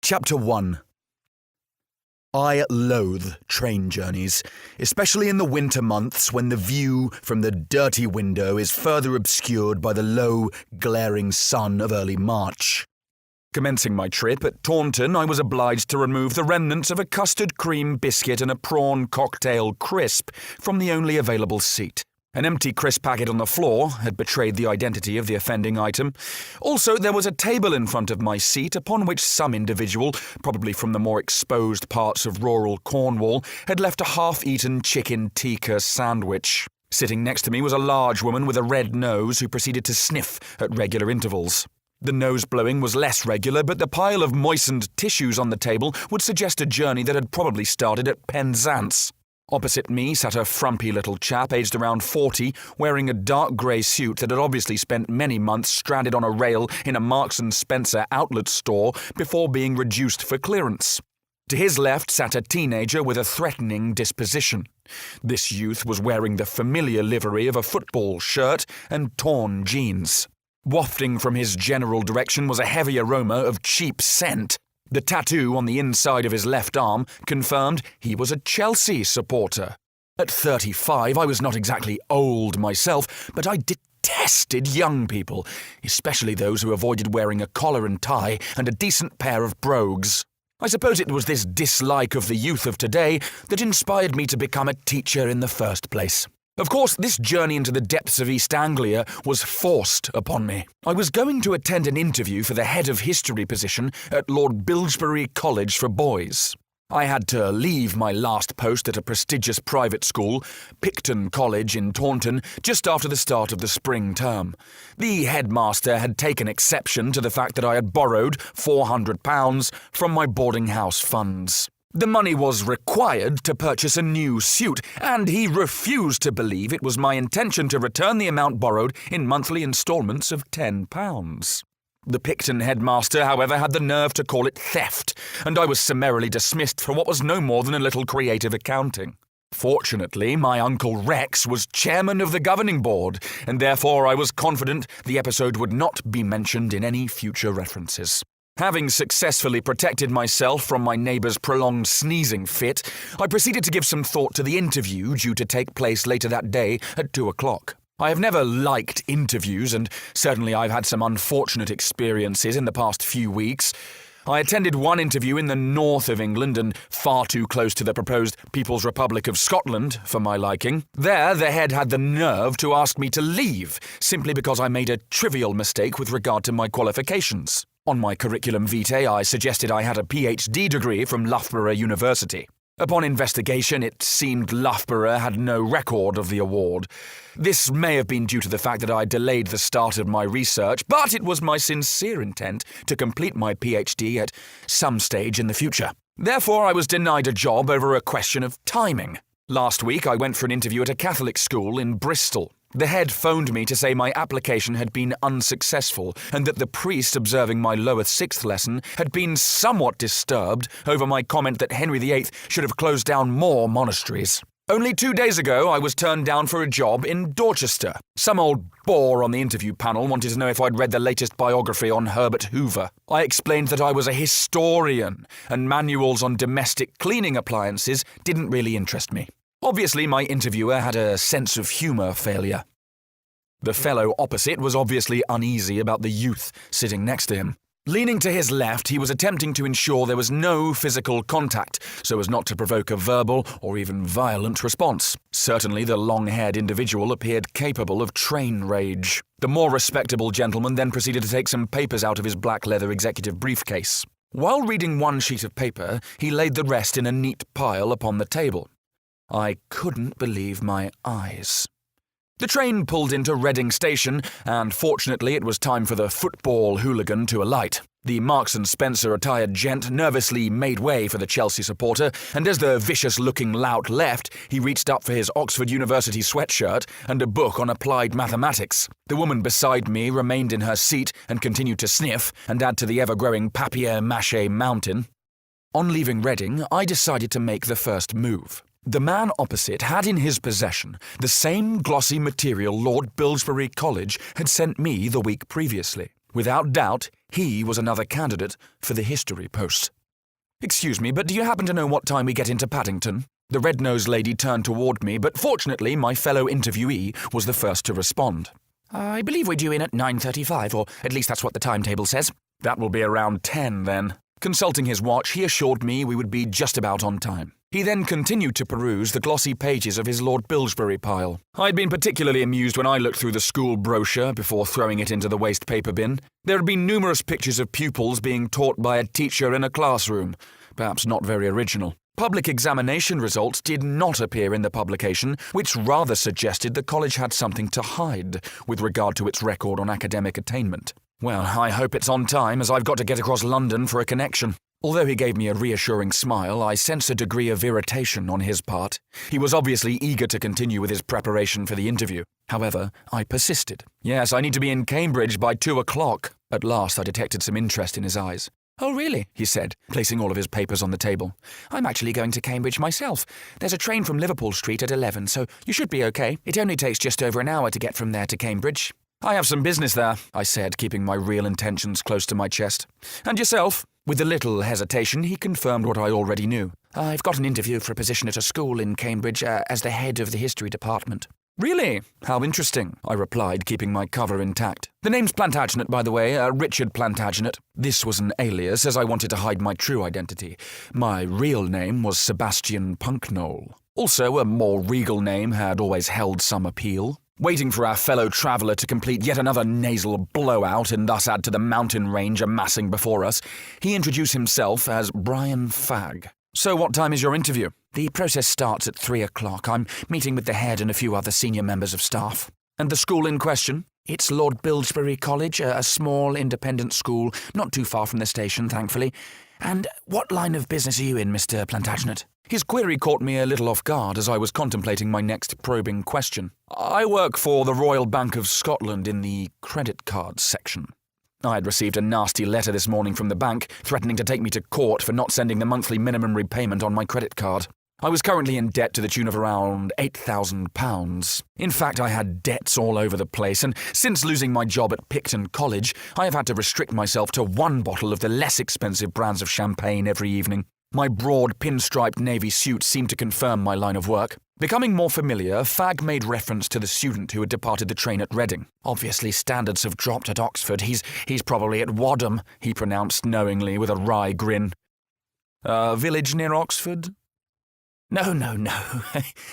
Chapter 1. I loathe train journeys, especially in the winter months when the view from the dirty window is further obscured by the low, glaring sun of early March. Commencing my trip at Taunton, I was obliged to remove the remnants of a custard cream biscuit and a prawn cocktail crisp from the only available seat. An empty crisp packet on the floor had betrayed the identity of the offending item. Also, there was a table in front of my seat upon which some individual, probably from the more exposed parts of rural Cornwall, had left a half-eaten chicken tikka sandwich. Sitting next to me was a large woman with a red nose who proceeded to sniff at regular intervals. The nose-blowing was less regular, but the pile of moistened tissues on the table would suggest a journey that had probably started at Penzance. Opposite me sat a frumpy little chap aged around 40, wearing a dark grey suit that had obviously spent many months stranded on a rail in a Marks & Spencer outlet store before being reduced for clearance. To his left sat a teenager with a threatening disposition. This youth was wearing the familiar livery of a football shirt and torn jeans. Wafting from his general direction was a heavy aroma of cheap scent. The tattoo on the inside of his left arm confirmed he was a Chelsea supporter. At 35, I was not exactly old myself, but I detested young people, especially those who avoided wearing a collar and tie and a decent pair of brogues. I suppose it was this dislike of the youth of today that inspired me to become a teacher in the first place. Of course, this journey into the depths of East Anglia was forced upon me. I was going to attend an interview for the head of history position at Lord Bilsbury College for Boys. I had to leave my last post at a prestigious private school, Picton College in Taunton, just after the start of the spring term. The headmaster had taken exception to the fact that I had borrowed £400 from my boarding house funds. The money was required to purchase a new suit, and he refused to believe it was my intention to return the amount borrowed in monthly instalments of £10. The Picton headmaster, however, had the nerve to call it theft, and I was summarily dismissed for what was no more than a little creative accounting. Fortunately, my Uncle Rex was chairman of the governing board, and therefore I was confident the episode would not be mentioned in any future references. Having successfully protected myself from my neighbour's prolonged sneezing fit, I proceeded to give some thought to the interview due to take place later that day at 2 o'clock. I have never liked interviews, and certainly I've had some unfortunate experiences in the past few weeks. I attended one interview in the north of England and far too close to the proposed People's Republic of Scotland for my liking. There, the head had the nerve to ask me to leave, simply because I made a trivial mistake with regard to my qualifications. On my curriculum vitae, I suggested I had a PhD degree from Loughborough University. Upon investigation, it seemed Loughborough had no record of the award. This may have been due to the fact that I delayed the start of my research, but it was my sincere intent to complete my PhD at some stage in the future. Therefore, I was denied a job over a question of timing. Last week, I went for an interview at a Catholic school in Bristol. The head phoned me to say my application had been unsuccessful and that the priest observing my lower sixth lesson had been somewhat disturbed over my comment that Henry VIII should have closed down more monasteries. Only 2 days ago, I was turned down for a job in Dorchester. Some old bore on the interview panel wanted to know if I'd read the latest biography on Herbert Hoover. I explained that I was a historian and manuals on domestic cleaning appliances didn't really interest me. Obviously, my interviewer had a sense of humour failure. The fellow opposite was obviously uneasy about the youth sitting next to him. Leaning to his left, he was attempting to ensure there was no physical contact, so as not to provoke a verbal or even violent response. Certainly, the long-haired individual appeared capable of train rage. The more respectable gentleman then proceeded to take some papers out of his black leather executive briefcase. While reading one sheet of paper, he laid the rest in a neat pile upon the table. I couldn't believe my eyes. The train pulled into Reading Station, and fortunately it was time for the football hooligan to alight. The Marks & Spencer attired gent nervously made way for the Chelsea supporter, and as the vicious-looking lout left, he reached up for his Oxford University sweatshirt and a book on applied mathematics. The woman beside me remained in her seat and continued to sniff and add to the ever-growing papier-mâché mountain. On leaving Reading, I decided to make the first move. The man opposite had in his possession the same glossy material Lord Bilsbury College had sent me the week previously. Without doubt, He was another candidate for the history post. "Excuse me, but do you happen to know what time we get into Paddington?" The red-nosed lady turned toward me, but fortunately my fellow interviewee was the first to respond. "I believe we're due in at 9:35, or at least that's what the timetable says." "That will be around 10 then." Consulting his watch, he assured me we would be just about on time. He then continued to peruse the glossy pages of his Lord Bilsbury pile. I'd been particularly amused when I looked through the school brochure before throwing it into the waste paper bin. There had been numerous pictures of pupils being taught by a teacher in a classroom, perhaps not very original. Public examination results did not appear in the publication, which rather suggested the college had something to hide with regard to its record on academic attainment. Well, I hope it's on time, as I've got to get across London for a connection. Although he gave me a reassuring smile, I sensed a degree of irritation on his part. He was obviously eager to continue with his preparation for the interview. However, I persisted. "Yes, I need to be in Cambridge by 2 o'clock. At last I detected some interest in his eyes. "Oh, really?" he said, placing all of his papers on the table. "I'm actually going to Cambridge myself. There's a train from Liverpool Street at 11, so you should be okay. It only takes just over an hour to get from there to Cambridge." "I have some business there," I said, keeping my real intentions close to my chest. "And yourself?" With a little hesitation, he confirmed what I already knew. "I've got an interview for a position at a school in Cambridge as the head of the history department." "Really? How interesting," I replied, keeping my cover intact. "The name's Plantagenet, by the way, Richard Plantagenet." This was an alias, as I wanted to hide my true identity. My real name was Sebastian Punknowle. Also, a more regal name had always held some appeal. Waiting for our fellow traveller to complete yet another nasal blowout and thus add to the mountain range amassing before us, he introduced himself as Brian Fagg. "So what time is your interview?" "The process starts at 3 o'clock. I'm meeting with the head and a few other senior members of staff." "And the school in question?" "It's Lord Bilsbury College, a small independent school, not too far from the station, thankfully. And what line of business are you in, Mr. Plantagenet?" His query caught me a little off guard as I was contemplating my next probing question. "I work for the Royal Bank of Scotland in the credit cards section." I had received a nasty letter this morning from the bank, threatening to take me to court for not sending the monthly minimum repayment on my credit card. I was currently in debt to the tune of around £8,000. In fact, I had debts all over the place, and since losing my job at Picton College, I have had to restrict myself to one bottle of the less expensive brands of champagne every evening. My broad, pinstriped navy suit seemed to confirm my line of work. Becoming more familiar, Fagg made reference to the student who had departed the train at Reading. "Obviously standards have dropped at Oxford. He's probably at Wadham," he pronounced knowingly with a wry grin. "Village near Oxford?" No,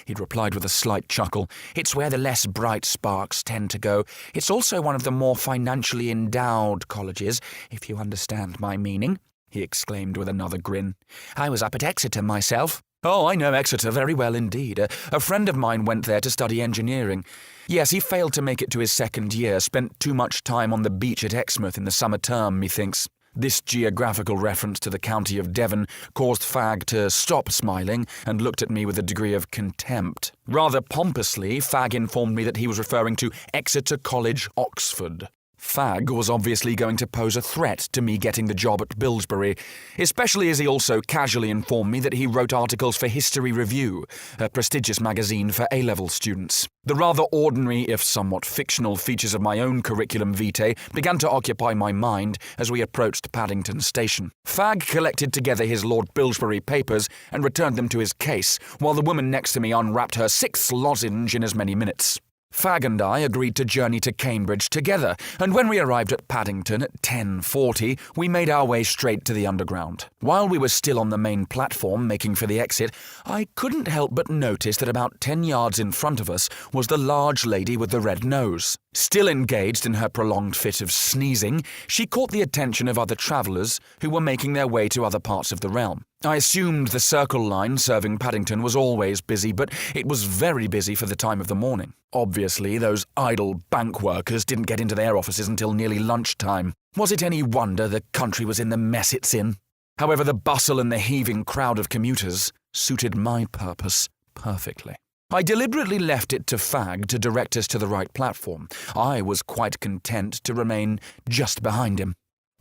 he'd replied with a slight chuckle. "It's where the less bright sparks tend to go. It's also one of the more financially endowed colleges, if you understand my meaning," he exclaimed with another grin. "I was up at Exeter myself." "Oh, I know Exeter very well indeed. A friend of mine went there to study engineering. Yes, he failed to make it to his second year, spent too much time on the beach at Exmouth in the summer term, methinks." This geographical reference to the county of Devon caused Fagg to stop smiling and looked at me with a degree of contempt. Rather pompously, Fagg informed me that he was referring to Exeter College, Oxford. Fagg was obviously going to pose a threat to me getting the job at Bilsbury, especially as he also casually informed me that he wrote articles for History Review, a prestigious magazine for A-level students. The rather ordinary, if somewhat fictional, features of my own curriculum vitae began to occupy my mind as we approached Paddington Station. Fagg collected together his Lord Bilsbury papers and returned them to his case, while the woman next to me unwrapped her sixth lozenge in as many minutes. Fagg and I agreed to journey to Cambridge together, and when we arrived at Paddington at 10:40, we made our way straight to the Underground. While we were still on the main platform making for the exit, I couldn't help but notice that about 10 yards in front of us was the large lady with the red nose. Still engaged in her prolonged fit of sneezing, she caught the attention of other travellers who were making their way to other parts of the realm. I assumed the Circle line serving Paddington was always busy, but it was very busy for the time of the morning. Obviously, those idle bank workers didn't get into their offices until nearly lunchtime. Was it any wonder the country was in the mess it's in? However, the bustle and the heaving crowd of commuters suited my purpose perfectly. I deliberately left it to Fagg to direct us to the right platform. I was quite content to remain just behind him.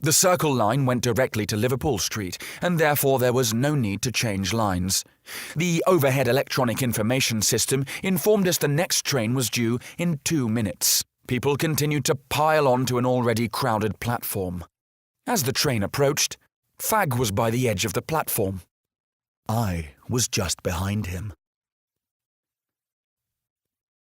The Circle line went directly to Liverpool Street, and therefore there was no need to change lines. The overhead electronic information system informed us the next train was due in 2 minutes. People continued to pile on to an already crowded platform. As the train approached, Fag was by the edge of the platform. I was just behind him.